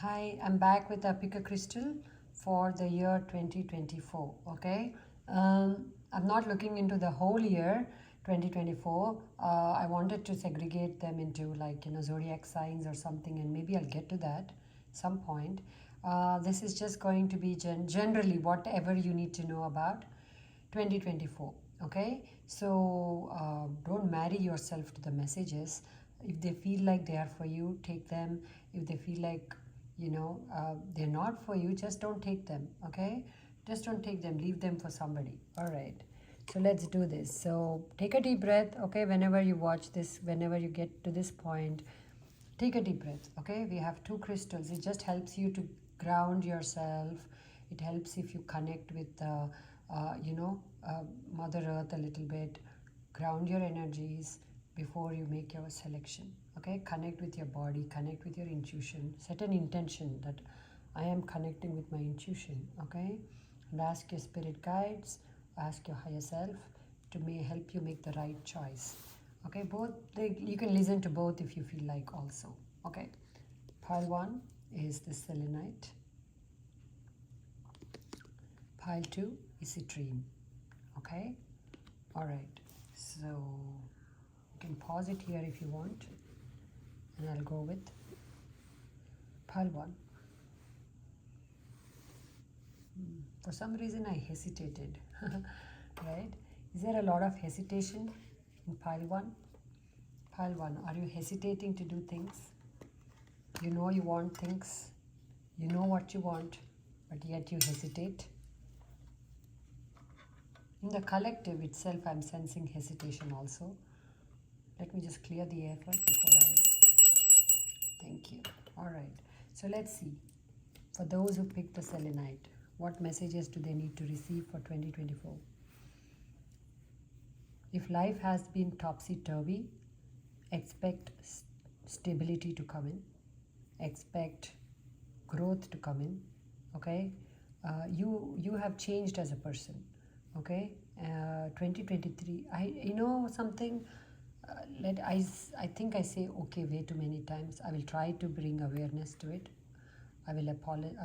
Hi, I'm back with a picker crystal for the year 2024. Okay, I'm not looking into the whole year 2024. I wanted to segregate them into zodiac signs or something, and maybe I'll get to that some point. This is just going to be generally whatever you need to know about 2024. Okay, so don't marry yourself to the messages. If they feel like they are for you, take them. If they feel like they're not for you, just don't take them. Okay, just don't take them, leave them for somebody. All right, so let's do this. So take a deep breath. Okay, whenever you watch this, whenever you get to this point, take a deep breath. Okay, we have two crystals. It just helps you to ground yourself. It helps if you connect with Mother Earth a little bit. Ground your energies before you make your selection. Okay, connect with your body, connect with your intuition. Set an intention that I am connecting with my intuition. Okay, and ask your spirit guides, ask your higher self to may help you make the right choice. Okay, you can listen to both if you feel like also. Okay, pile 1 is the selenite, pile 2 is citrine. Okay, all right, so you can pause it here if you want, and I'll go with pile 1. For some reason I hesitated. Right, is there a lot of hesitation in pile 1? Pile 1, are you hesitating to do things? You know you want things, you know what you want, but yet you hesitate. In the collective itself, I'm sensing hesitation also. Let me just clear the air first before I... Thank you. All right. So let's see. For those who picked the selenite, what messages do they need to receive for 2024? If life has been topsy-turvy, expect stability to come in. Expect growth to come in. Okay? You have changed as a person. Okay, 2023, something, I think I say okay way too many times. I will try to bring awareness to it. I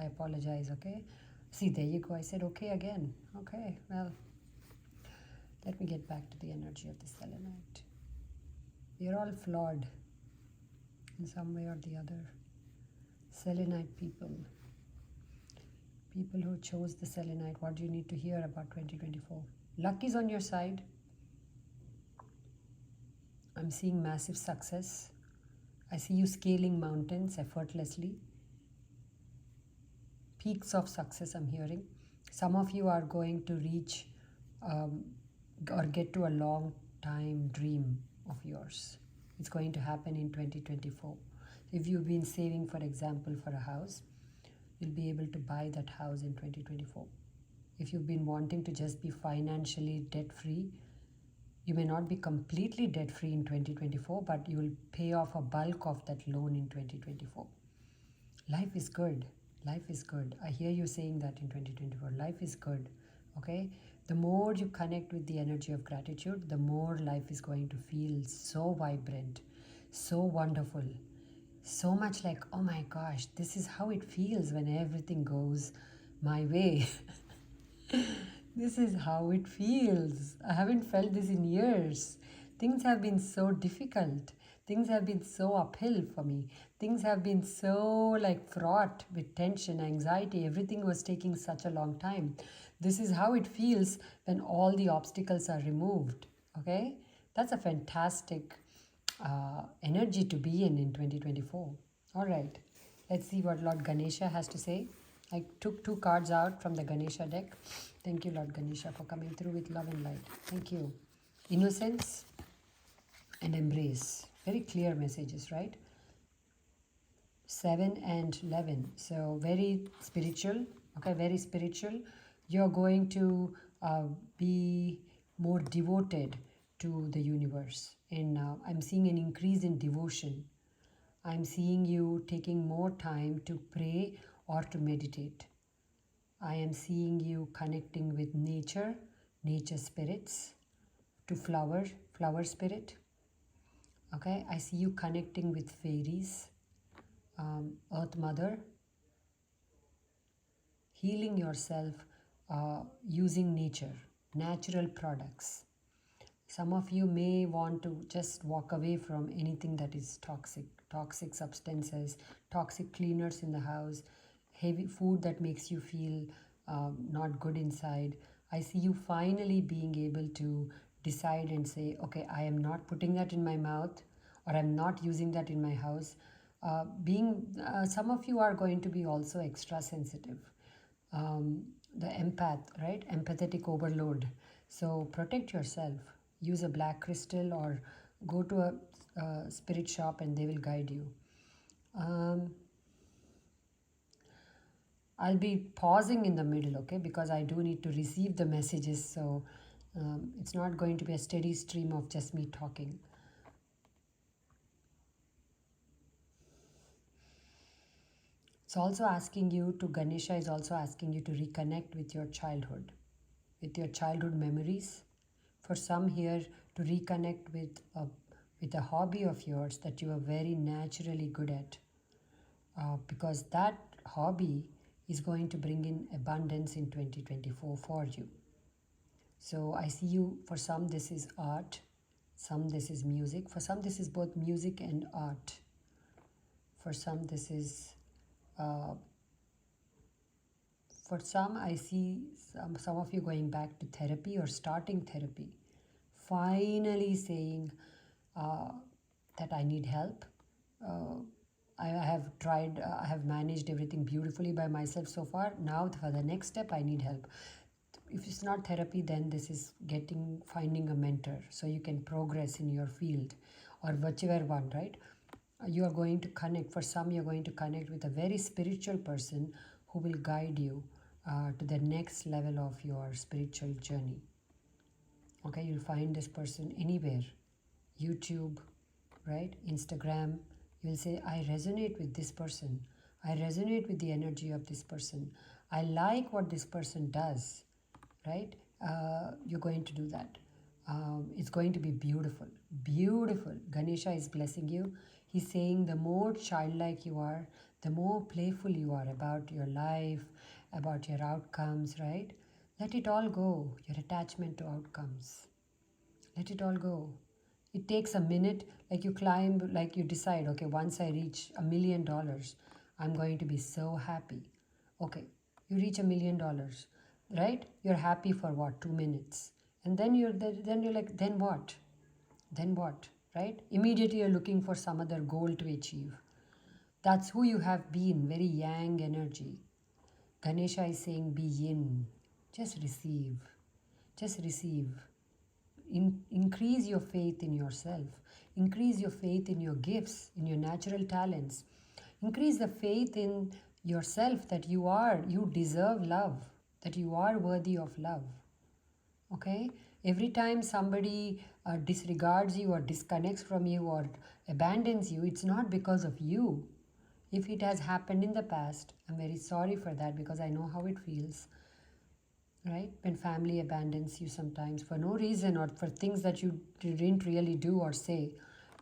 apologize. Okay, see, there you go, I said okay again. Okay, well, let me get back to the energy of the selenite. We are all flawed in some way or the other. Selenite people who chose the selenite, what do you need to hear about 2024? Luck is on your side. I'm seeing massive success. I see you scaling mountains effortlessly. Peaks of success I'm hearing. Some of you are going to reach or get to a long time dream of yours. It's going to happen in 2024. If you've been saving, for example, for a house, you'll be able to buy that house in 2024. If you've been wanting to just be financially debt-free, you may not be completely debt-free in 2024, but you will pay off a bulk of that loan in 2024. Life is good. Life is good. I hear you saying that in 2024. Life is good. Okay? The more you connect with the energy of gratitude, the more life is going to feel so vibrant, so wonderful, so much like, oh my gosh, this is how it feels when everything goes my way. This is how it feels. I haven't felt this in years. Things have been so difficult. Things have been so uphill for me. Things have been so fraught with tension, anxiety. Everything was taking such a long time. This is how it feels when all the obstacles are removed. Okay? That's a fantastic energy to be in 2024. All right. Let's see what Lord Ganesha has to say. I took 2 cards out from the Ganesha deck. Thank you, Lord Ganesha, for coming through with love and light. Thank you. Innocence and embrace. Very clear messages, right? 7 and 11. So very spiritual. Okay, very spiritual. You're going to be more devoted to the universe. And I'm seeing an increase in devotion. I'm seeing you taking more time to pray or to meditate. I am seeing you connecting with nature, nature spirits, to flower spirit. Okay, I see you connecting with fairies, Earth Mother, healing yourself using nature, natural products. Some of you may want to just walk away from anything that is toxic substances, toxic cleaners in the house, heavy food that makes you feel not good inside. I see you finally being able to decide and say, okay, I am not putting that in my mouth, or I'm not using that in my house. Some of you are going to be also extra sensitive. The empath, right? Empathetic overload. So protect yourself. Use a black crystal or go to a spirit shop and they will guide you. I'll be pausing in the middle, okay, because I do need to receive the messages. So it's not going to be a steady stream of just me talking. It's also asking you to, Ganesha is also asking you to reconnect with your childhood memories. For some here, to reconnect with a hobby of yours that you are very naturally good at, because that hobby is going to bring in abundance in 2024 for you. So I see you, for some this is art, some this is music, for some this is both music and art, for some this is for some I see some of you going back to therapy or starting therapy, finally saying that I need help. I have tried, I have managed everything beautifully by myself so far. Now for the next step, I need help. If it's not therapy, then this is finding a mentor so you can progress in your field or whichever one, right? You are going to connect, for some you're going to connect with a very spiritual person who will guide you to the next level of your spiritual journey. Okay, you'll find this person anywhere, YouTube, right? Instagram. You'll say, I resonate with this person. I resonate with the energy of this person. I like what this person does, right? You're going to do that. It's going to be beautiful. Beautiful. Ganesha is blessing you. He's saying the more childlike you are, the more playful you are about your life, about your outcomes, right? Let it all go, your attachment to outcomes. Let it all go. It takes a minute, like you climb, like you decide, okay, once I reach $1 million, I'm going to be so happy. Okay, you reach $1 million, right? You're happy for what, 2 minutes? And then you're like, then what? Then what, right? Immediately you're looking for some other goal to achieve. That's who you have been, very yang energy. Ganesha is saying, be yin. Just receive. Just receive. Increase your faith in yourself. Increase your faith in your gifts, in your natural talents. Increase the faith in yourself that you deserve love, that you are worthy of love. Okay? Every time somebody disregards you or disconnects from you or abandons you, it's not because of you. If it has happened in the past, I'm very sorry for that because I know how it feels. Right? When family abandons you sometimes for no reason or for things that you didn't really do or say.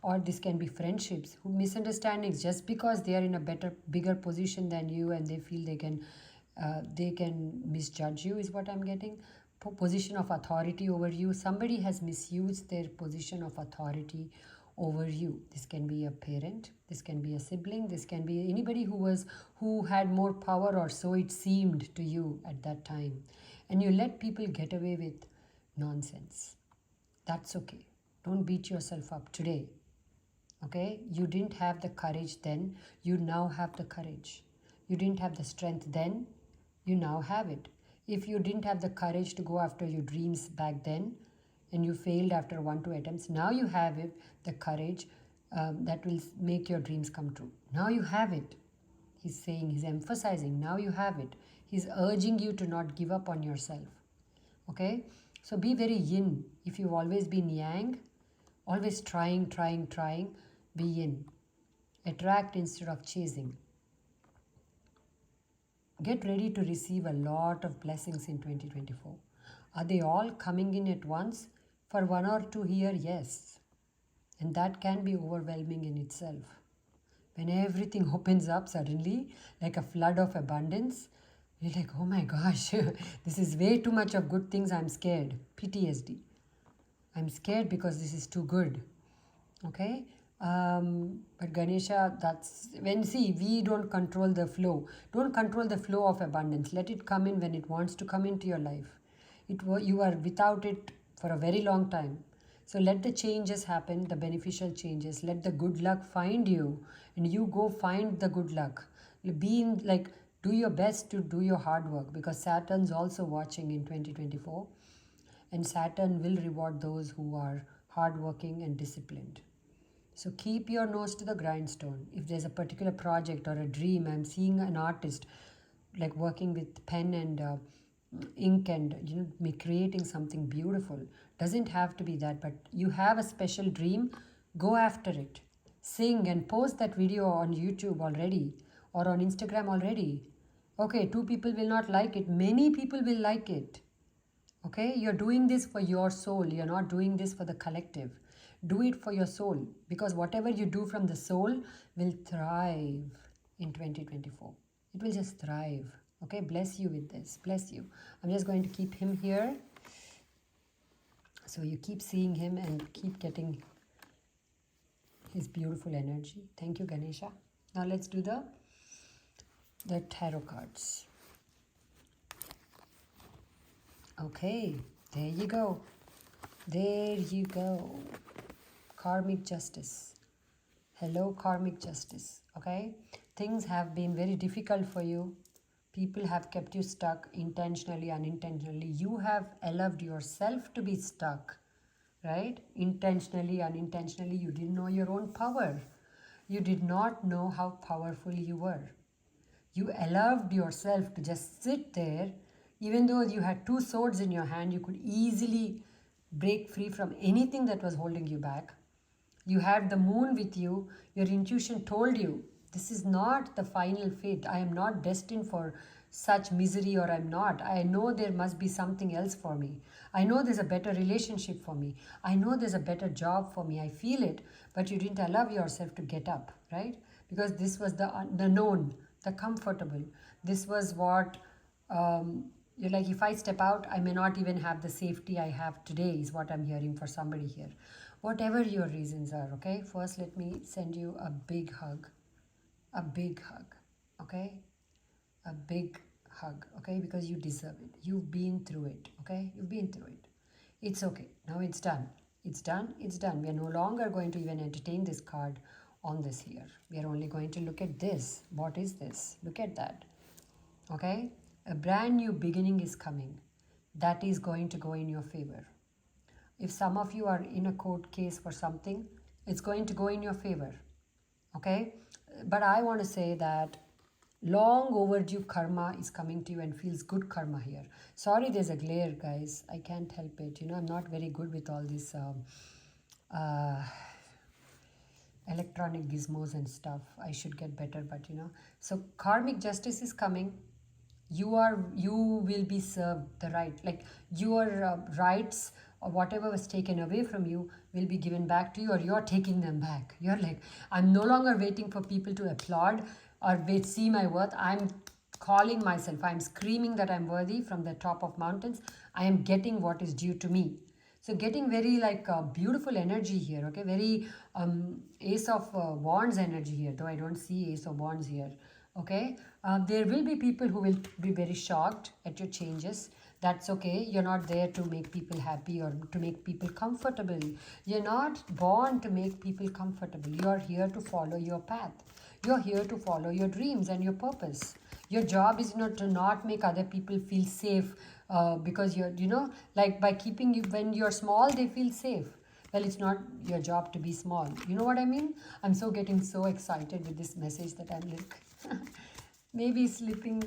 Or this can be friendships, misunderstandings just because they are in a bigger position than you and they feel they can misjudge you is what I'm getting. Position of authority over you. Somebody has misused their position of authority over you. This can be a parent, this can be a sibling, this can be anybody who had more power, or so it seemed to you at that time. And you let people get away with nonsense. That's okay. Don't beat yourself up today. Okay? You didn't have the courage then. You now have the courage. You didn't have the strength then. You now have it. If you didn't have the courage to go after your dreams back then and you failed after 1-2 attempts, now you have it, the courage that will make your dreams come true. Now you have it. He's saying, he's emphasizing, now you have it. He's urging you to not give up on yourself. Okay? So be very yin. If you've always been yang, always trying, be yin. Attract instead of chasing. Get ready to receive a lot of blessings in 2024. Are they all coming in at once? For 1 or 2 here, yes. And that can be overwhelming in itself. When everything opens up suddenly, like a flood of abundance, You're like, oh my gosh, this is way too much of good things. I'm scared. PTSD. I'm scared because this is too good. Okay. But Ganesha, that's when, see, we don't control the flow. Don't control the flow of abundance. Let it come in when it wants to come into your life. You are without it for a very long time. So let the changes happen, the beneficial changes. Let the good luck find you, and you go find the good luck. Be in, like, do your best to do your hard work, because Saturn's also watching in 2024, and Saturn will reward those who are hardworking and disciplined. So keep your nose to the grindstone. If there's a particular project or a dream, I'm seeing an artist like working with pen and ink, and creating something beautiful. Doesn't have to be that, but you have a special dream, go after it. Sing and post that video on YouTube already or on Instagram already. Okay, 2 people will not like it, many people will like it. Okay, you're doing this for your soul, you're not doing this for the collective. Do it for your soul, because whatever you do from the soul will thrive in 2024. It will just thrive. Okay, bless you with this. Bless you. I'm just going to keep him here, so you keep seeing him and keep getting his beautiful energy. Thank you, Ganesha. Now let's do the tarot cards. Okay, there you go. There you go. Karmic justice. Hello, karmic justice. Okay, things have been very difficult for you. People have kept you stuck, intentionally, unintentionally. You have allowed yourself to be stuck, right? Intentionally, unintentionally. You didn't know your own power. You did not know how powerful you were. You allowed yourself to just sit there. Even though you had 2 swords in your hand, you could easily break free from anything that was holding you back. You had the moon with you. Your intuition told you, this is not the final fate. I am not destined for such misery, or I'm not. I know there must be something else for me. I know there's a better relationship for me. I know there's a better job for me. I feel it, but you didn't allow yourself to get up, right? Because this was the known, the comfortable. This was what, you're like, if I step out, I may not even have the safety I have today, is what I'm hearing for somebody here. Whatever your reasons are, okay? First, let me send you a big hug. A big hug, okay? A big hug, okay? Because you deserve it. You've been through it, okay? You've been through it. It's okay. Now it's done. It's done. It's done. We are no longer going to even entertain this card on this here. We are only going to look at this. What is this? Look at that, okay? A brand new beginning is coming. That is going to go in your favor. If some of you are in a court case for something, it's going to go in your favor, okay? But I want to say that long overdue karma is coming to you, and feels good karma here. Sorry, there's a glare, guys. I can't help it. I'm not very good with all this electronic gizmos and stuff. I should get better, but So karmic justice is coming. You will be served the right, like your rights or whatever was taken away from you will be given back to you, or you're taking them back. You're like, I'm no longer waiting for people to applaud or see my worth. I'm calling myself, I'm screaming that I'm worthy from the top of mountains. I am getting what is due to me. So getting very like beautiful energy here, okay? Very Ace of Wands energy here, though I don't see Ace of Wands here, okay? There will be people who will be very shocked at your changes. That's okay. You're not there to make people happy or to make people comfortable. You're not born to make people comfortable. You're here to follow your path. You're here to follow your dreams and your purpose. Your job is not to not make other people feel safe because you're, like by keeping you, when you're small, they feel safe. Well, it's not your job to be small. You know what I mean? I'm getting so excited with this message that I'm like, maybe slipping,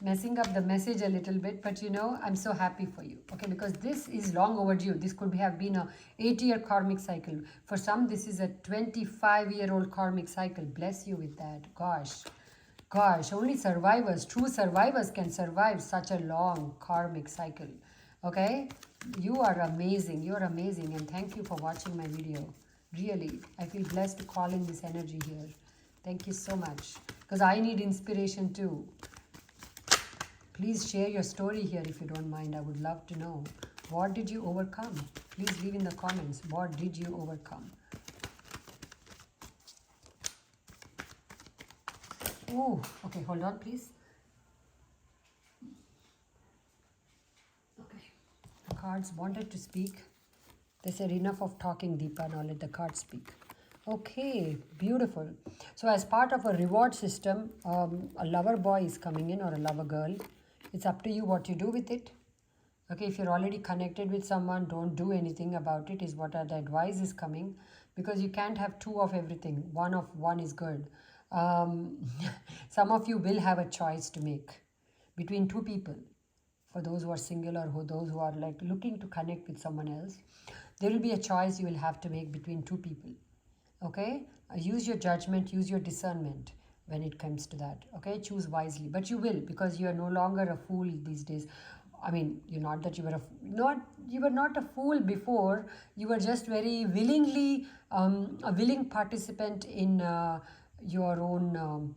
messing up the message a little bit, but I'm so happy for you, okay? Because this is long overdue. This could have been a 8-year karmic cycle. For some, this is a 25-year-old karmic cycle. Bless you with that. Gosh, only survivors, true survivors can survive such a long karmic cycle, okay? You are amazing. You're amazing, and thank you for watching my video. Really, I feel blessed to call in this energy here. Thank you so much, because I need inspiration too. Please share your story here if you don't mind. I would love to know. What did you overcome? Please leave in the comments. What did you overcome? Oh, okay, hold on, please. Okay, the cards wanted to speak. They said enough of talking, Deepa, now let the cards speak. Okay, beautiful. So as part of a reward system, a lover boy is coming in or a lover girl. It's up to you what you do with it. Okay, if you're already connected with someone, don't do anything about it, is what the advice is coming, because you can't have two of everything. One of one is good. Some of you will have a choice to make between two people. For those who are single or those who are like looking to connect with someone else, there will be a choice you will have to make between two people. Okay, use your judgment, use your discernment when it comes to that. Okay, choose wisely, but you will, because you are no longer a fool these days. I mean, you're not that you were you were not a fool before. You were just very willingly a willing participant in your own.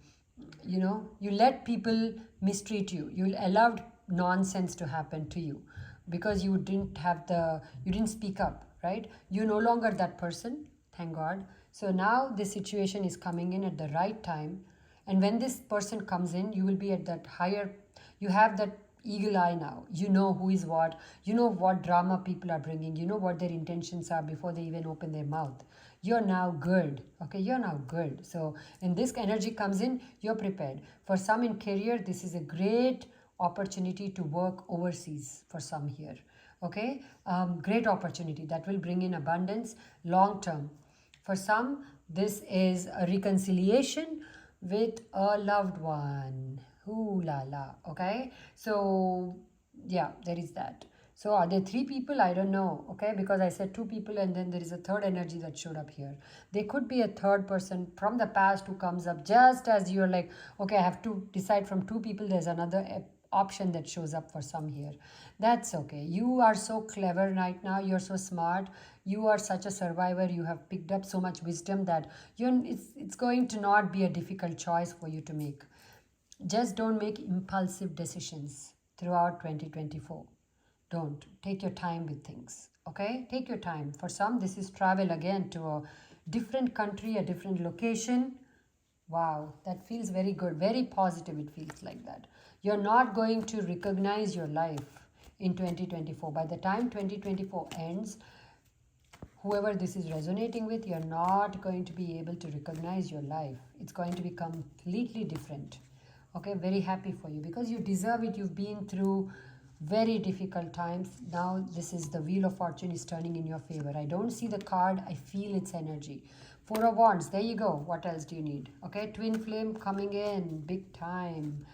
You let people mistreat you. You allowed nonsense to happen to you because you didn't speak up, right? You're no longer that person, thank God. So now this situation is coming in at the right time, and when this person comes in, you will be at that higher, you have that eagle eye now. You know who is what, you know what drama people are bringing, you know what their intentions are before they even open their mouth. You're now good. Okay, you're now good. So when this energy comes in, you're prepared. For some in career, this is a great opportunity to work overseas for some here. Okay, great opportunity that will bring in abundance long term. For some, this is a reconciliation with a loved one. Ooh la la. Okay, so yeah, there is that. So are there three people? I don't know. Okay, because I said two people and then there is a third energy that showed up here. There could be a third person from the past who comes up just as you're like, okay, I have to decide from two people. There's another option that shows up for some here. That's okay. You are so clever right now. You're so smart. You are such a survivor. You have picked up so much wisdom that it's going to not be a difficult choice for you to make. Just don't make impulsive decisions throughout 2024. Don't. Take your time with things. Okay? Take your time. For some, this is travel again to a different country, a different location. Wow, that feels very good. Very positive, it feels like that. You're not going to recognize your life in 2024. By the time 2024 ends, whoever this is resonating with, you're not going to be able to recognize your life. It's going to be completely different. Okay, very happy for you because you deserve it. You've been through very difficult times. Now this is the Wheel of Fortune is turning in your favor. I don't see the card. I feel its energy. Four of Wands. There you go. What else do you need? Okay, twin flame coming in big time.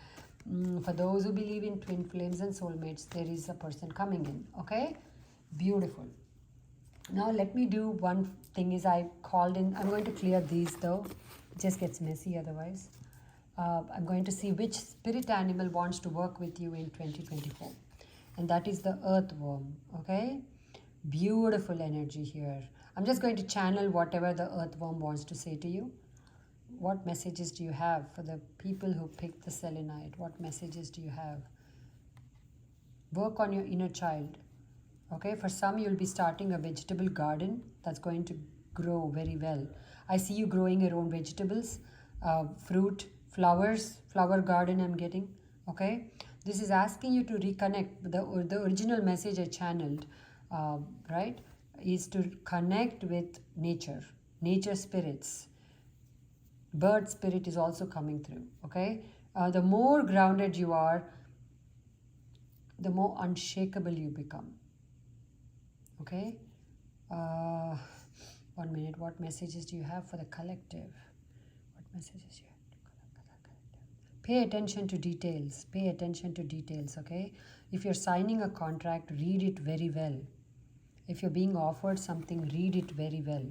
For those who believe in twin flames and soulmates, there is a person coming in. Okay, beautiful. Now let me do one thing is I called in. I'm going to clear these though. It just gets messy otherwise. I'm going to see which spirit animal wants to work with you in 2024. And that is the earthworm. Okay, beautiful energy here. I'm just going to channel whatever the earthworm wants to say to you. What messages do you have for the people who picked the selenite? What messages do you have? Work on your inner child. Okay, for some you'll be starting a vegetable garden that's going to grow very well. I see you growing your own vegetables, fruit, flowers, flower garden I'm getting. Okay, this is asking you to reconnect. The original message I channeled, right, is to connect with nature, nature spirits. Bird spirit is also coming through. Okay, the more grounded you are, the more unshakable you become. Okay, 1 minute. What messages do you have for the collective? What messages do you have for the collective? Pay attention to details. Pay attention to details. Okay, if you're signing a contract, read it very well. If you're being offered something, read it very well.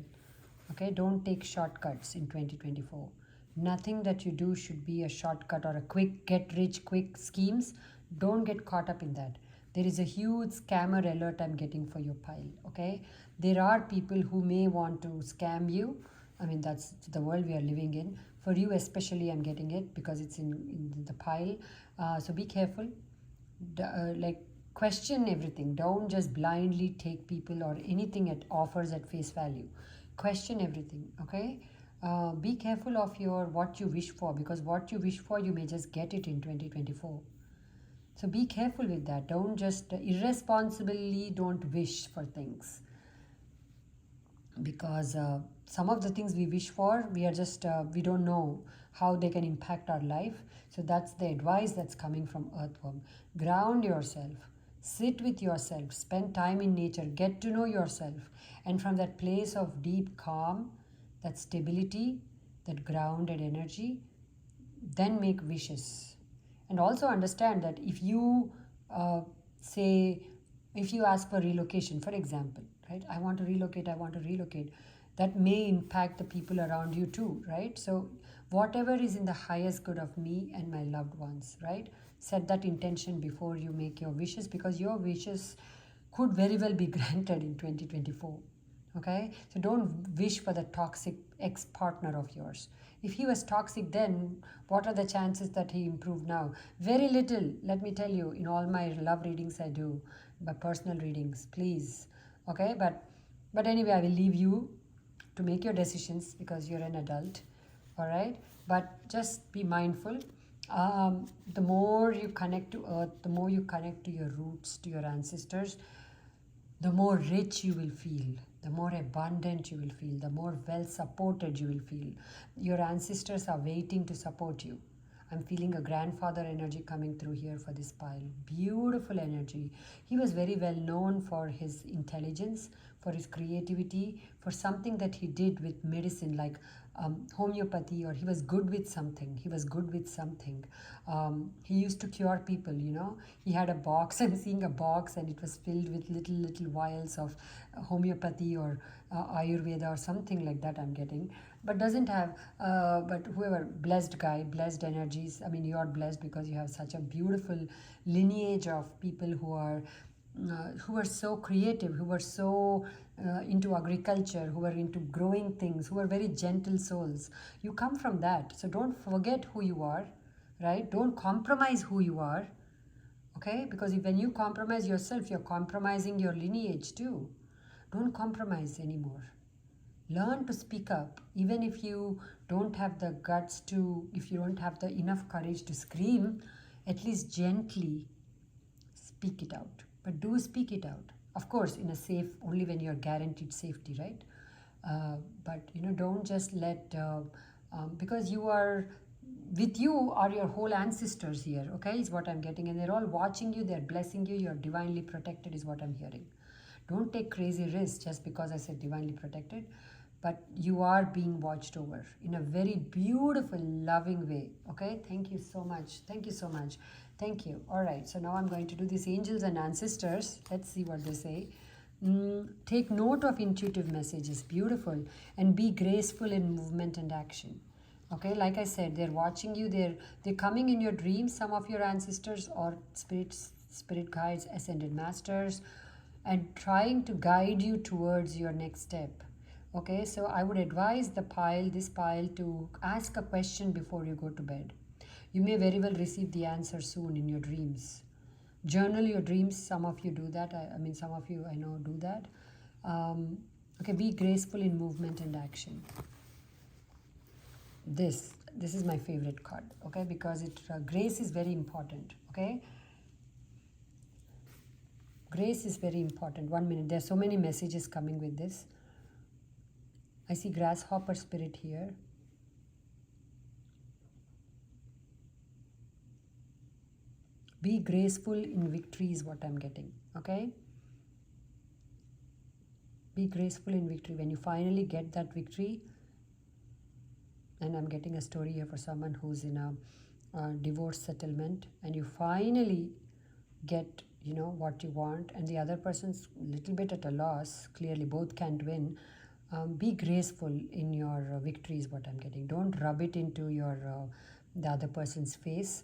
Okay, don't take shortcuts in 2024. Nothing that you do should be a shortcut or a quick get rich quick schemes. Don't get caught up in that. There is a huge scammer alert I'm getting for your pile. Okay, there are people who may want to scam you. I mean, that's the world we are living in. For you especially, I'm getting it because it's in the pile. So be careful. like question everything. Don't just blindly take people or anything it offers at face value. Question everything, okay? Be careful of your what you wish for, because what you wish for you may just get it in 2024. So be careful with that. Don't just irresponsibly don't wish for things, because some of the things we wish for, we are just we don't know how they can impact our life. So that's the advice that's coming from Earthworm. Ground yourself, sit with yourself, spend time in nature, get to know yourself, and from that place of deep calm, that stability, that grounded energy, then make wishes. And also understand that if you say, if you ask for relocation, for example, right? I want to relocate, I want to relocate. That may impact the people around you too, right? So whatever is in the highest good of me and my loved ones, right? Set that intention before you make your wishes, because your wishes could very well be granted in 2024. Okay, so don't wish for the toxic ex-partner of yours. If he was toxic then, what are the chances that he improved now? Very little, let me tell you. In all my love readings I do, my personal readings, please. Okay, but anyway, I will leave you to make your decisions because you're an adult. All right, but just be mindful. The more you connect to earth, the more you connect to your roots, to your ancestors, the more rich you will feel, the more abundant you will feel, the more well supported you will feel. Your ancestors are waiting to support you. I'm feeling a grandfather energy coming through here for this pile. Beautiful energy. He was very well known for his intelligence, for his creativity, for something that he did with medicine, like homeopathy, or he was good with something. He was good with something. He used to cure people, you know. He had a box, I'm seeing a box, and it was filled with little vials of homeopathy or Ayurveda or something like that, I'm getting. But doesn't have, but whoever, blessed guy, blessed energies. I mean, you are blessed because you have such a beautiful lineage of people who were so creative, who were so into agriculture, who were into growing things, who were very gentle souls. You come from that. So don't forget who you are, right? Don't compromise who you are, okay? Because when you compromise yourself, you're compromising your lineage too. Don't compromise anymore. Learn to speak up, even if you don't have the guts to, if you don't have the enough courage to scream, at least gently speak it out. But do speak it out. Of course, in a safe, only when you're guaranteed safety, right? But don't just let, because you are, with you are your whole ancestors here, okay, is what I'm getting. And they're all watching you, they're blessing you, you're divinely protected is what I'm hearing. Don't take crazy risks just because I said divinely protected, but you are being watched over in a very beautiful, loving way, okay? Thank you so much. Thank you so much. Thank you. All right, so now I'm going to do these angels and ancestors. Let's see what they say. Take note of intuitive messages, beautiful, and be graceful in movement and action. Okay, like I said, they're watching you, they're coming in your dreams, some of your ancestors or spirit guides, ascended masters, and trying to guide you towards your next step. Okay, so I would advise this pile to ask a question before you go to bed. You may very well receive the answer soon in your dreams. Journal your dreams. Some of you do that. I mean, some of you I know do that. Okay, be graceful in movement and action. This is my favorite card, okay, because grace is very important, okay? Grace is very important. 1 minute. There are so many messages coming with this. I see grasshopper spirit here. Be graceful in victory is what I'm getting, okay? Be graceful in victory. When you finally get that victory, and I'm getting a story here for someone who's in a divorce settlement, and you finally get what you want, and the other person's a little bit at a loss, clearly both can't win. Be graceful in your victory is what I'm getting. Don't rub it into the other person's face.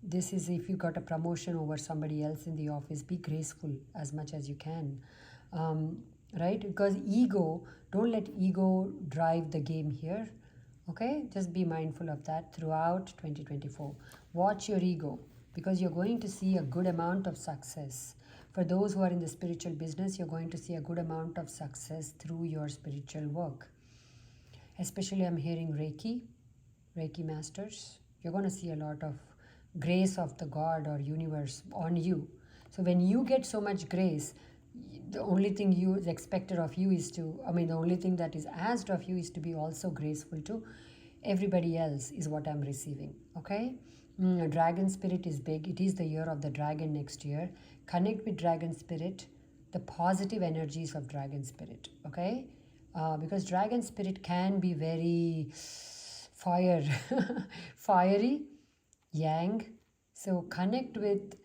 This is if you got a promotion over somebody else in the office, be graceful as much as you can. Right? Because don't let ego drive the game here. Okay? Just be mindful of that throughout 2024. Watch your ego, because you're going to see a good amount of success. For those who are in the spiritual business, you're going to see a good amount of success through your spiritual work. Especially I'm hearing Reiki masters. You're going to see a lot of grace of the God or universe on you. So when you get so much grace, the only thing you is expected of you is to, the only thing that is asked of you is to be also graceful to everybody else, is what I'm receiving. Okay. Dragon spirit is big. It is the year of the dragon next year. Connect with dragon spirit, the positive energies of dragon spirit. Okay. Because dragon spirit can be very fiery, yang. So connect with,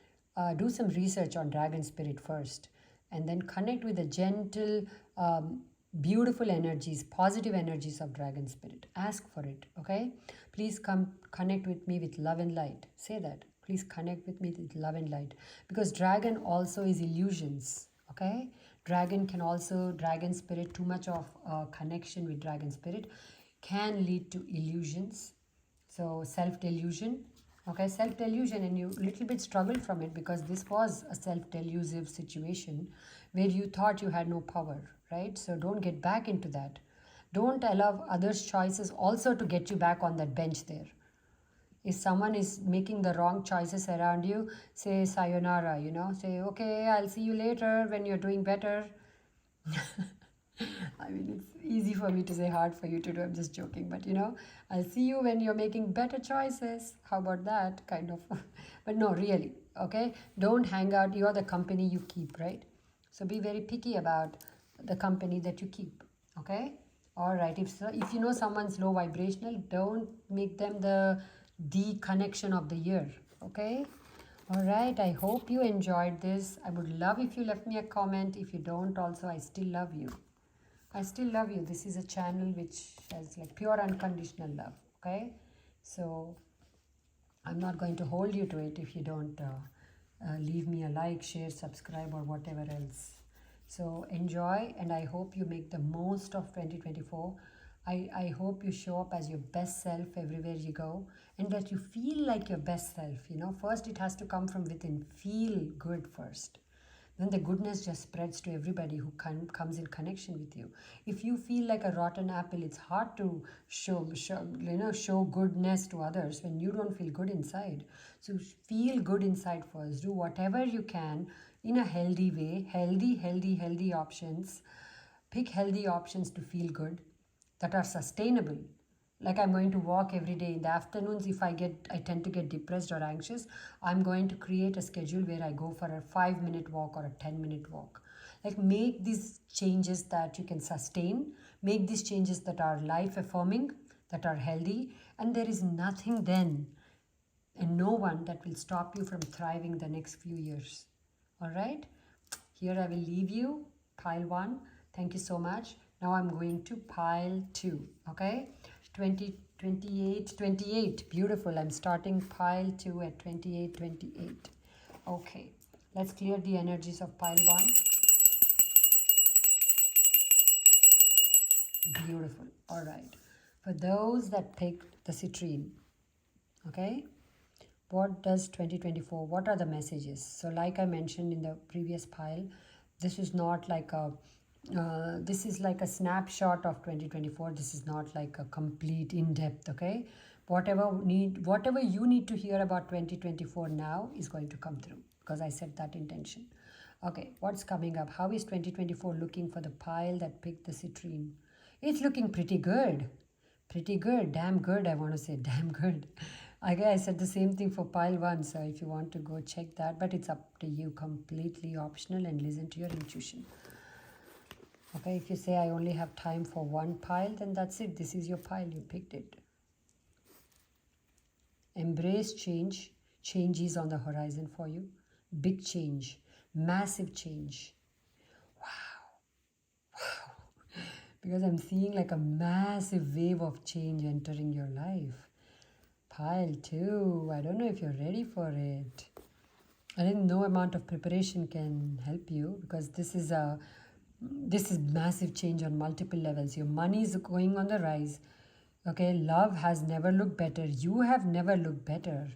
do some research on dragon spirit first, and then connect with the gentle, beautiful energies, positive energies of dragon spirit. Ask for it. Okay. Please come connect with me with love and light. Say that. Please connect with me with love and light, because dragon also is illusions. Okay. Dragon spirit, too much of connection with dragon spirit can lead to illusions. So self-delusion. Okay, self-delusion, and you little bit struggled from it because this was a self-delusive situation where you thought you had no power, right? So don't get back into that. Don't allow others' choices also to get you back on that bench there. If someone is making the wrong choices around you, say sayonara, say, okay, I'll see you later when you're doing better. It's easy for me to say, hard for you to do. I'm just joking, but I'll see you when you're making better choices. How about that kind of? But no, really, okay? Don't hang out. You're the company you keep, right? So be very picky about the company that you keep, okay? All right, if you know someone's low vibrational, don't make them the connection of the year, okay? All right, I hope you enjoyed this. I would love if you left me a comment. If you don't also, I still love you. I still love you. This is a channel which has like pure unconditional love, okay? So I'm not going to hold you to it if you don't leave me a like, share, subscribe, or whatever else. So enjoy, and I hope you make the most of 2024. I hope you show up as your best self everywhere you go, and that you feel like your best self. First it has to come from within. Feel good first. Then the goodness just spreads to everybody who comes in connection with you. If you feel like a rotten apple, it's hard to show goodness to others when you don't feel good inside. So feel good inside first. Do whatever you can in a healthy way. Healthy options. Pick healthy options to feel good, that are sustainable. Like I'm going to walk every day. In the afternoons, if I tend to get depressed or anxious, I'm going to create a schedule where I go for a 5-minute walk or a 10-minute walk. Like make these changes that you can sustain. Make these changes that are life affirming, that are healthy. And there is nothing then and no one that will stop you from thriving the next few years. All right. Here I will leave you. Pile 1. Thank you so much. Now I'm going to pile 2. Okay. 28. Beautiful. I'm starting pile 2 at 28. Okay. Let's clear the energies of pile 1. Beautiful. All right. For those that picked the Citrine, okay, what does 2024, what are the messages? So like I mentioned in the previous pile, this is not like a this is like a snapshot of 2024. This is not like a complete in-depth, okay? Whatever you need to hear about 2024 now is going to come through, because I set that intention. Okay, what's coming up? How is 2024 looking for the pile that picked the Citrine? It's looking pretty good. Pretty good. Damn good, I want to say. Damn good. I said the same thing for pile 1, so if you want to go check that, but it's up to you, completely optional, and listen to your intuition. Okay, if you say I only have time for one pile, then that's it. This is your pile. You picked it. Embrace change. Change is on the horizon for you. Big change. Massive change. Wow. Because I'm seeing like a massive wave of change entering your life. Pile 2. I don't know if you're ready for it. I think no amount of preparation can help you, because this is massive change on multiple levels. Your money is going on the rise. Okay, love has never looked better. You have never looked better.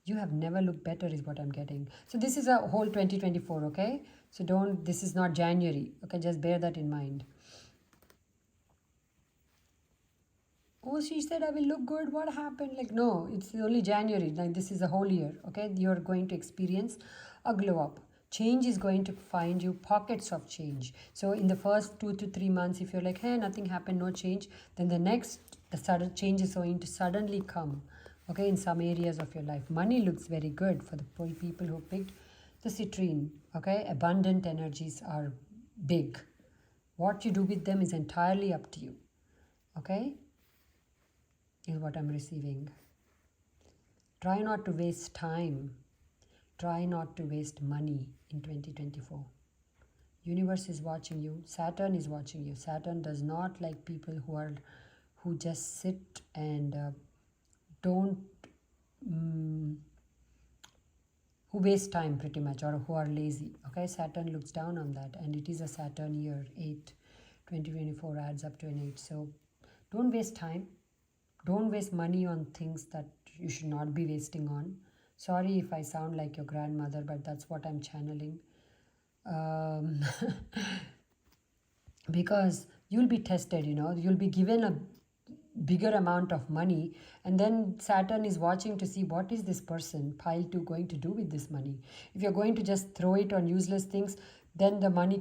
You have never looked better is what I'm getting. So this is a whole 2024, okay? So this is not January, okay? Just bear that in mind. Oh, she said I will look good. What happened? Like, no, it's only January. Like, this is a whole year, okay? You're going to experience a glow up. Change is going to find you pockets of change. So in the first 2 to 3 months, if you're like, hey, nothing happened, no change, then the sudden change is going to suddenly come, okay, in some areas of your life. Money looks very good for the people who picked the citrine, okay? Abundant energies are big. What you do with them is entirely up to you, okay? Is what I'm receiving. Try not to waste time. Try not to waste money in 2024. Universe is watching you. Saturn is watching you. Saturn does not like people who just sit and don't who waste time pretty much, or who are lazy. Okay, Saturn looks down on that, and it is a Saturn year. 2024 adds up to an 8. So don't waste time. Don't waste money on things that you should not be wasting on. Sorry if I sound like your grandmother, but that's what I'm channeling. Because you'll be tested, you'll be given a bigger amount of money, and then Saturn is watching to see what is this person pile 2 going to do with this money. If you're going to just throw it on useless things, then the money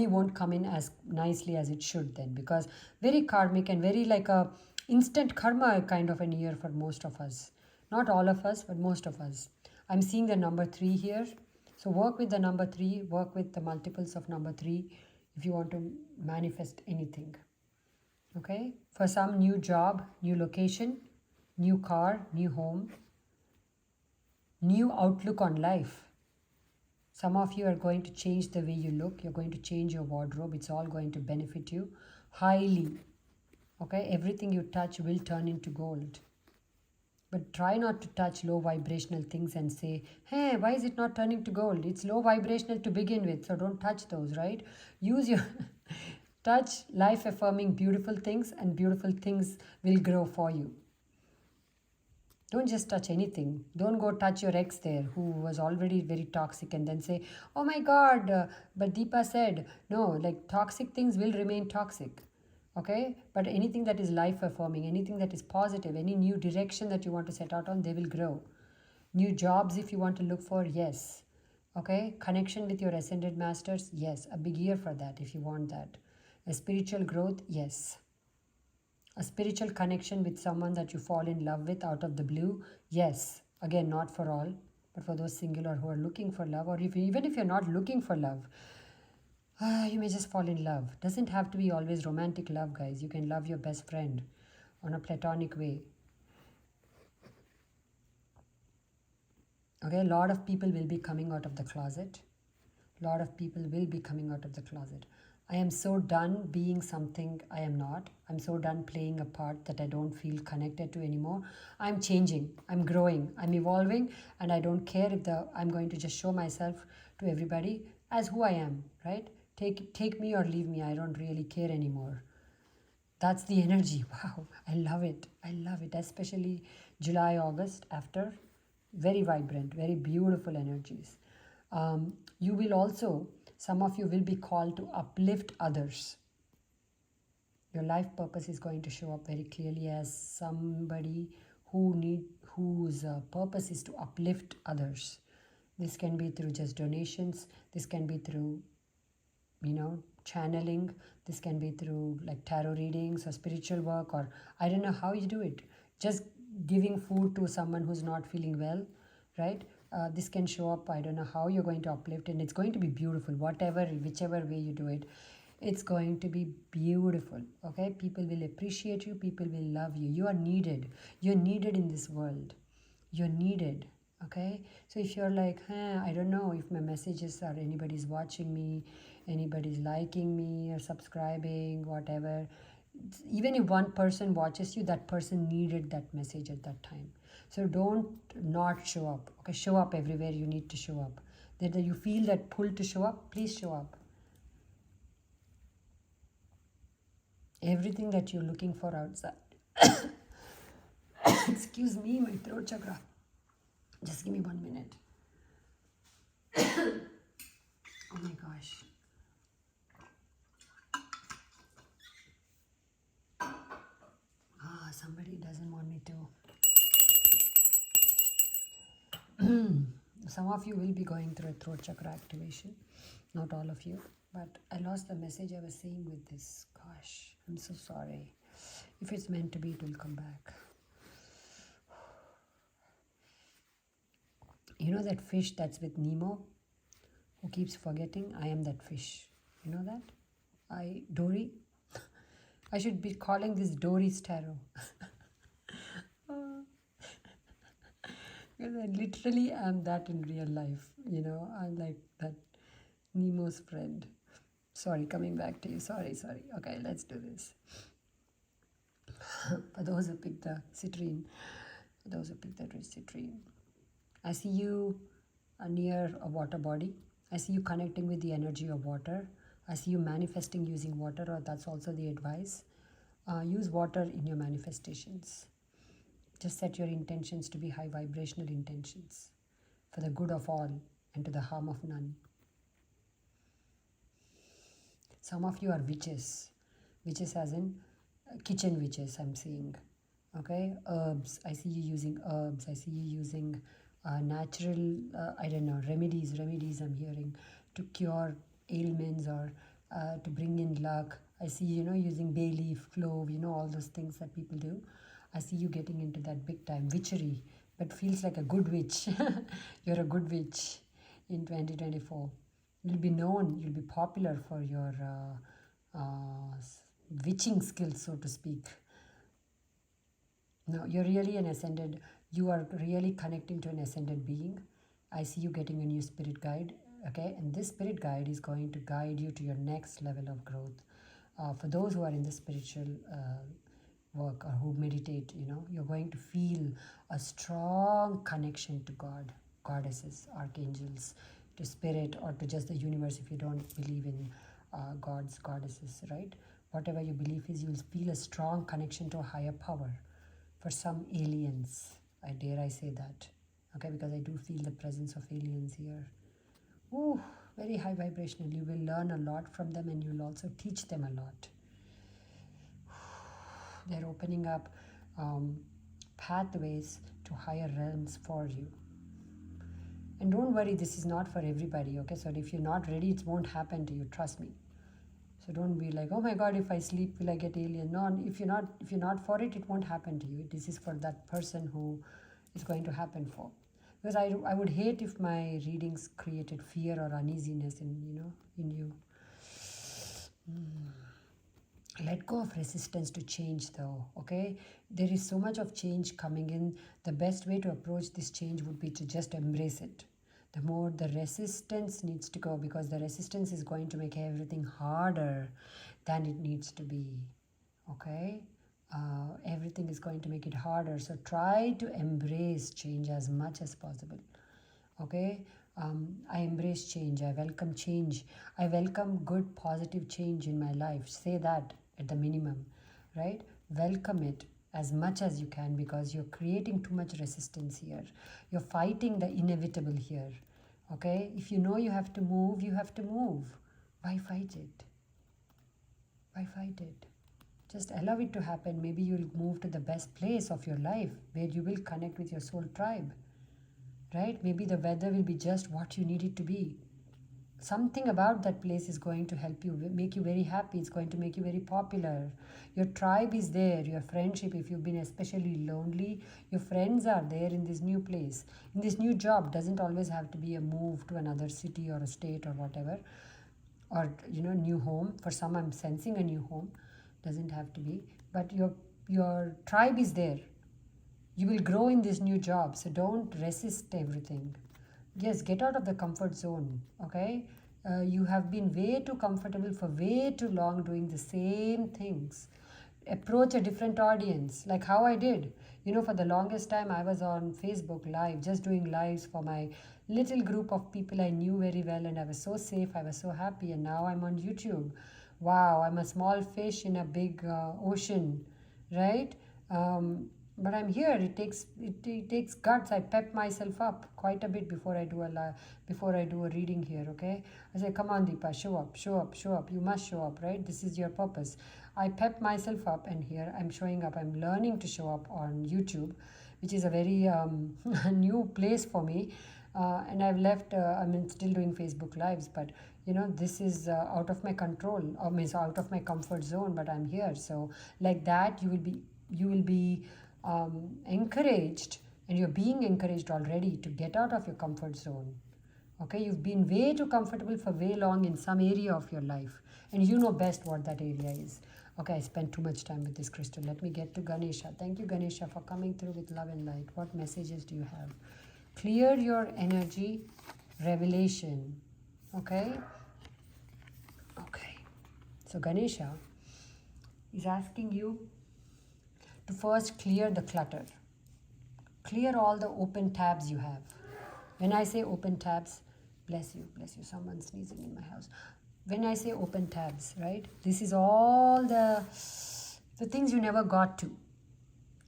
won't come in as nicely as it should then, because very karmic and very like a instant karma kind of an year for most of us. Not all of us, but most of us. I'm seeing the number 3 here. So work with the number 3, work with the multiples of number 3 if you want to manifest anything. Okay? For some, new job, new location, new car, new home, new outlook on life. Some of you are going to change the way you look. You're going to change your wardrobe. It's all going to benefit you highly. Okay? Everything you touch will turn into gold. But try not to touch low vibrational things and say, hey, why is it not turning to gold? It's low vibrational to begin with, so don't touch those, right? Use your touch life affirming beautiful things, and beautiful things will grow for you. Don't just touch anything. Don't go touch your ex there who was already very toxic and then say, oh my God, but Deepa said, no, like toxic things will remain toxic. Okay, but anything that is life affirming, anything that is positive, any new direction that you want to set out on, they will grow. New jobs if you want to look for, yes. Okay, connection with your ascended masters, yes. A big year for that if you want that. A spiritual growth, yes. A spiritual connection with someone that you fall in love with out of the blue, yes. Again, not for all, but for those singular who are looking for love, or even if you're not looking for love, you may just fall in love. Doesn't have to be always romantic love, guys. You can love your best friend on a platonic way. Okay, a lot of people will be coming out of the closet. A lot of people will be coming out of the closet. I am so done being something I am not. I'm so done playing a part that I don't feel connected to anymore. I'm changing. I'm growing. I'm evolving. And I don't care if I'm going to just show myself to everybody as who I am, right? Take me or leave me. I don't really care anymore. That's the energy. Wow. I love it. I love it. Especially July, August after. Very vibrant, very beautiful energies. You will also, some of you will be called to uplift others. Your life purpose is going to show up very clearly as somebody whose purpose is to uplift others. This can be through just donations. This can be through, channeling. This can be through like tarot readings or spiritual work, or I don't know how you do it. Just giving food to someone who's not feeling well, right? This can show up. I don't know how you're going to uplift, and it's going to be beautiful. Whichever way you do it, it's going to be beautiful. Okay, people will appreciate you. People will love you. You are needed. You're needed in this world. You're needed. Okay, so if you're like, I don't know if my messages are anybody's watching me, anybody's liking me or subscribing, whatever. Even if one person watches you, that person needed that message at that time. So don't not show up. Okay, show up everywhere you need to show up. That you feel that pull to show up, please show up. Everything that you're looking for outside. Excuse me, my throat chakra. Just give me 1 minute. Oh my gosh. Somebody doesn't want me to. Some of you will be going through a throat chakra activation. Not all of you. But I lost the message I was saying with this. Gosh, I'm so sorry. If it's meant to be, it will come back. You know that fish that's with Nemo, who keeps forgetting? I am that fish. You know that? Dory? I should be calling this Dory's Tarot. Because I literally am that in real life. I'm like that Nemo's friend. Sorry, coming back to you. Sorry. Okay, let's do this. For those who picked the Citrine, Citrine, I see you near a water body. I see you connecting with the energy of water. I see you manifesting using water, or that's also the advice. Use water in your manifestations. Just set your intentions to be high vibrational intentions for the good of all and to the harm of none. Some of you are witches. Witches as in kitchen witches, I'm seeing. Okay, herbs. I see you using herbs. I see you using natural, remedies I'm hearing to cure ailments or to bring in luck. I see, using bay leaf, clove, all those things that people do. I see you getting into that big time witchery, but feels like a good witch. You're a good witch in 2024. You'll be known, you'll be popular for your witching skills, so to speak. No, you're really you are really connecting to an ascended being. I see you getting a new spirit guide, okay? And this spirit guide is going to guide you to your next level of growth. For those who are in the spiritual work or who meditate, you're going to feel a strong connection to God, goddesses, archangels, to spirit, or to just the universe if you don't believe in gods, goddesses, right? Whatever your belief is, you'll feel a strong connection to a higher power. For some aliens, dare I say that, okay, because I do feel the presence of aliens here. Ooh, very high vibrational. You will learn a lot from them and you'll also teach them a lot. They're opening up pathways to higher realms for you. And don't worry, this is not for everybody, okay? So if you're not ready, it won't happen to you, trust me. So don't be like, oh my God, if I sleep, will I get alien? No, if you're not for it, it won't happen to you. This is for that person who it's going to happen for. Because I would hate if my readings created fear or uneasiness in you. Let go of resistance to change though, okay? There is so much of change coming in. The best way to approach this change would be to just embrace it. The more the resistance needs to go, because the resistance is going to make everything harder than it needs to be, okay? Everything is going to make it harder. So try to embrace change as much as possible, okay? I embrace change. I welcome change. I welcome good, positive change in my life. Say that at the minimum, right? Welcome it as much as you can, because you're creating too much resistance here. You're fighting the inevitable here, okay? If you know you have to move, you have to move. Why fight it? Why fight it? Just allow it to happen. Maybe you'll move to the best place of your life where you will connect with your soul tribe, right? Maybe the weather will be just what you need it to be. Something about that place is going to help you, make you very happy. It's going to make you very popular. Your tribe is there, your friendship. If you've been especially lonely, your friends are there in this new place. In this new job, doesn't always have to be a move to another city or a state or whatever, or new home. For some, I'm sensing a new home. Doesn't have to be, but your tribe is there. You will grow in this new job, so don't resist everything. Yes, get out of the comfort zone, okay? You have been way too comfortable for way too long doing the same things. Approach a different audience, like how I did. For the longest time, I was on Facebook Live, just doing lives for my little group of people I knew very well, and I was so safe, I was so happy, and now I'm on YouTube. Wow, I'm a small fish in a big ocean, right? But I'm here. It takes guts. I pep myself up quite a bit before I do a reading here. Okay, I say, come on, Deepa, show up, show up, show up. You must show up, right? This is your purpose. I pep myself up, and here I'm showing up. I'm learning to show up on YouTube, which is a very new place for me. And I've left. I'm still doing Facebook lives, but this is out of my control. I mean, it's out of my comfort zone. But I'm here. So like that, you will be encouraged, and you're being encouraged already to get out of your comfort zone. Okay, you've been way too comfortable for way long in some area of your life, and you know best what that area is. Okay, I spent too much time with this crystal. Let me get to Ganesha. Thank you, Ganesha, for coming through with love and light. What messages do you have? Clear your energy, revelation. Okay, so Ganesha is asking you to first clear the clutter. Clear all the open tabs you have. When I say open tabs, bless you, someone sneezing in my house. When I say open tabs, right, this is all the things you never got to.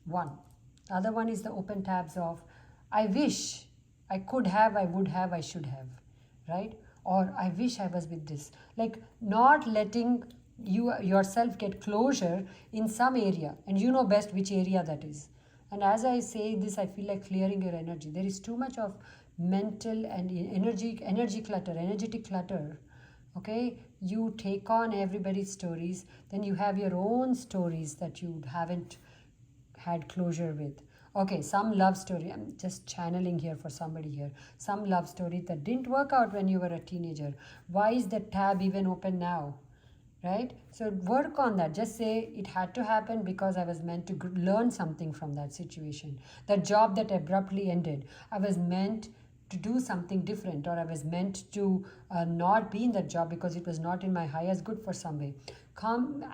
One. The other one is the open tabs of, I wish, I could have, I would have, I should have, right? Or I wish I was with this. Like not letting yourself get closure in some area, and you know best which area that is. And as I say this, I feel like clearing your energy. There is too much of mental and energetic clutter. Okay, you take on everybody's stories, then you have your own stories that you haven't had closure with. Okay, some love story, I'm just channeling here for somebody here. Some love story that didn't work out when you were a teenager. Why is the tab even open now? Right? So work on that. Just say it had to happen because I was meant to learn something from that situation. That job that abruptly ended, I was meant to do something different, or I was meant to not be in that job because it was not in my highest good for some way. Come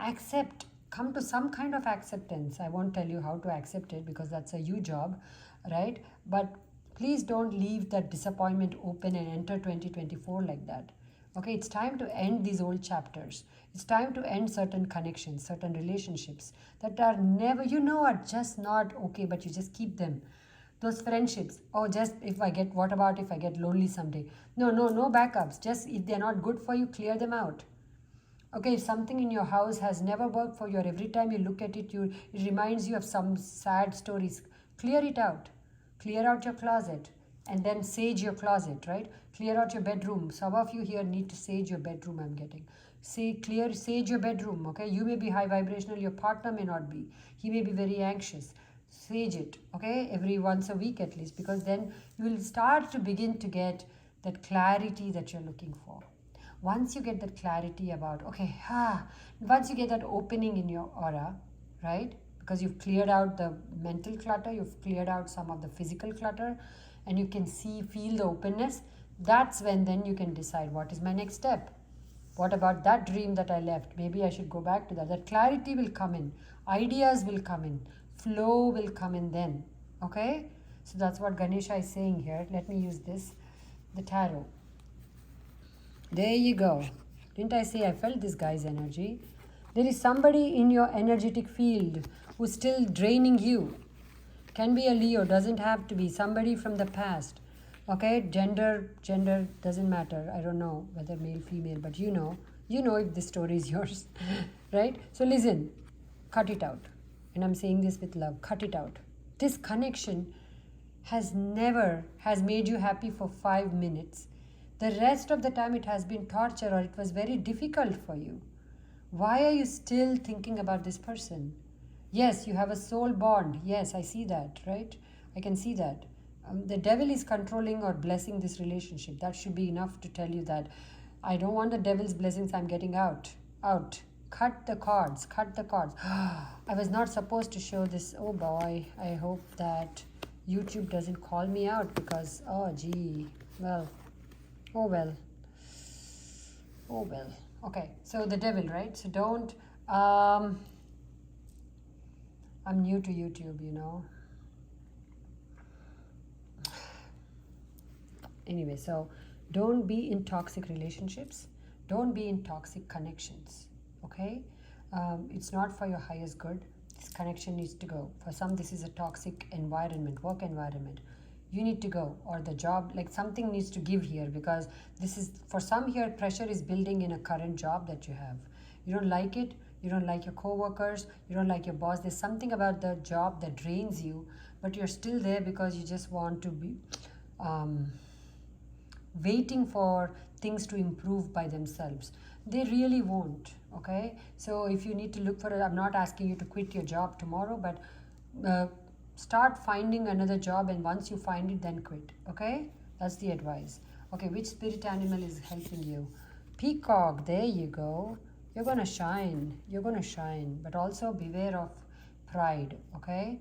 to some kind of acceptance. I won't tell you how to accept it because that's a you job, right? But please don't leave that disappointment open and enter 2024 like that. Okay, it's time to end these old chapters. It's time to end certain connections, certain relationships that are never, are just not okay, but you just keep them. Those friendships, what about if I get lonely someday? No backups. Just if they're not good for you, clear them out. Okay, if something in your house has never worked for you, or every time you look at it, it reminds you of some sad stories, clear it out. Clear out your closet, and then sage your closet, right? Clear out your bedroom. Some of you here need to sage your bedroom, I'm getting. Sage your bedroom, okay? You may be high vibrational, your partner may not be. He may be very anxious. Sage it, okay? Every once a week at least, because then you will start to begin to get that clarity that you're looking for. Once you get that clarity about, once you get that opening in your aura, right? Because you've cleared out the mental clutter, you've cleared out some of the physical clutter, and you can feel the openness. That's when then you can decide, what is my next step? What about that dream that I left? Maybe I should go back to that. That clarity will come in. Ideas will come in. Flow will come in then. Okay? So that's what Ganesha is saying here. Let me use this. The tarot. There you go. Didn't I say I felt this guy's energy? There is somebody in your energetic field who's still draining you. Can be a Leo, doesn't have to be. Somebody from the past. Okay, gender doesn't matter. I don't know whether male, female, but you know if this story is yours, right? So listen, cut it out. And I'm saying this with love, cut it out. This connection has made you happy for 5 minutes. The rest of the time it has been torture, or it was very difficult for you. Why are you still thinking about this person? Yes, you have a soul bond. Yes, I see that, right? I can see that. The devil is controlling or blessing this relationship. That should be enough to tell you that I don't want the devil's blessings. I'm getting out. Cut the cords. I was not supposed to show this. Oh boy, I hope that YouTube doesn't call me out because, oh well. Okay, so the devil, right? So don't, I'm new to YouTube, Anyway, so don't be in toxic relationships. Don't be in toxic connections, okay? It's not for your highest good. This connection needs to go. For some, this is a toxic environment, work environment. You need to go, or the job, like something needs to give here, because this is, for some here, pressure is building in a current job that you have. You don't like it, you don't like your co-workers, you don't like your boss. There's something about the job that drains you, but you're still there because you just want to be waiting for things to improve by themselves. They really won't, okay? So if you need to look for it, I'm not asking you to quit your job tomorrow, but start finding another job, and once you find it, then quit, okay? That's the advice. Okay, which spirit animal is helping you? Peacock, there you go. You're gonna shine, you're gonna shine, but also beware of pride, okay?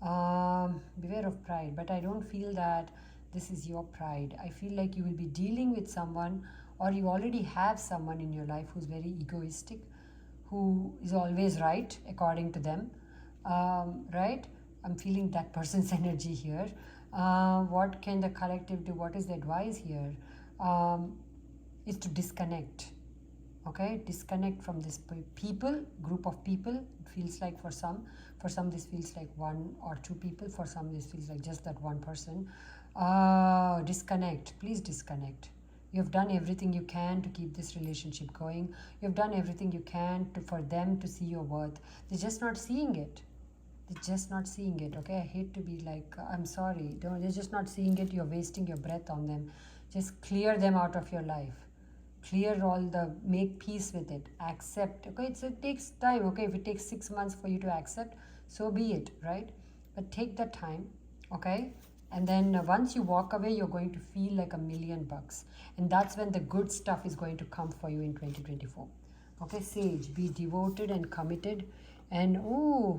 Beware of pride, but I don't feel that this is your pride. I feel like you will be dealing with someone, or you already have someone in your life who's very egoistic, who is always right according to them, right? I'm feeling that person's energy here. What can the collective do? What is the advice here? Is to disconnect. Okay, disconnect from this group of people. It feels like for some this feels like one or two people. For some this feels like just that one person. Disconnect. Please disconnect. You have done everything you can to keep this relationship going. You have done everything you can for them to see your worth. They're just not seeing it. They're just not seeing it, okay? I hate to be like, I'm sorry. They're just not seeing it. You're wasting your breath on them. Just clear them out of your life. Clear all make peace with it. Accept, okay? It takes time, okay? If it takes 6 months for you to accept, so be it, right? But take that time, okay? And then once you walk away, you're going to feel like $1,000,000. And that's when the good stuff is going to come for you in 2024. Okay, Sage, be devoted and committed. And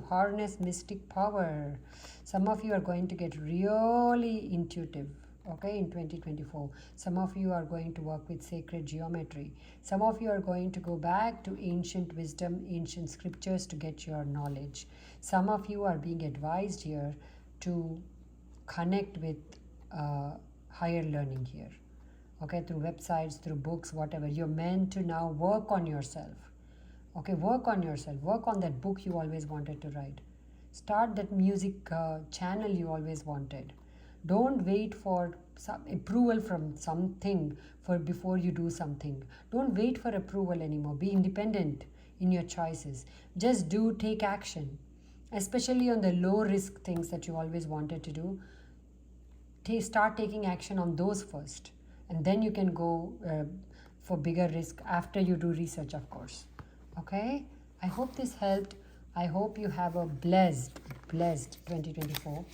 harness mystic power. Some of you are going to get really intuitive, okay, in 2024. Some of you are going to work with sacred geometry. Some of you are going to go back to ancient wisdom, ancient scriptures to get your knowledge. Some of you are being advised here to connect with higher learning here, okay, through websites, through books, whatever. You're meant to now work on yourself. Okay, work on yourself. Work on that book you always wanted to write. Start that music channel you always wanted. Don't wait for some approval from something before you do something. Don't wait for approval anymore. Be independent in your choices. Just take action. Especially on the low risk things that you always wanted to do. Start taking action on those first. And then you can go for bigger risk after you do research, of course. Okay, I hope this helped. I hope you have a blessed 2024.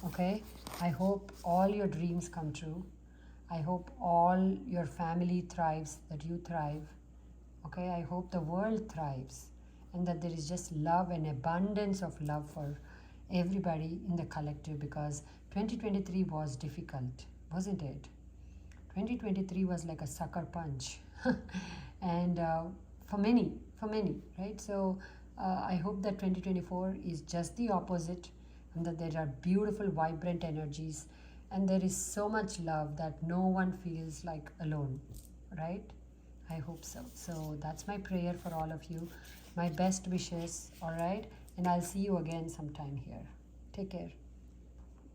Okay, I hope all your dreams come true. I hope all your family thrives, that you thrive. Okay, I hope the world thrives, and that there is just love and abundance of love for everybody in the collective, because 2023 was difficult, wasn't it? 2023 was like a sucker punch. And for many, right? So I hope that 2024 is just the opposite, and that there are beautiful, vibrant energies, and there is so much love that no one feels like alone, right? I hope so. So that's my prayer for all of you. My best wishes, all right? And I'll see you again sometime here. Take care.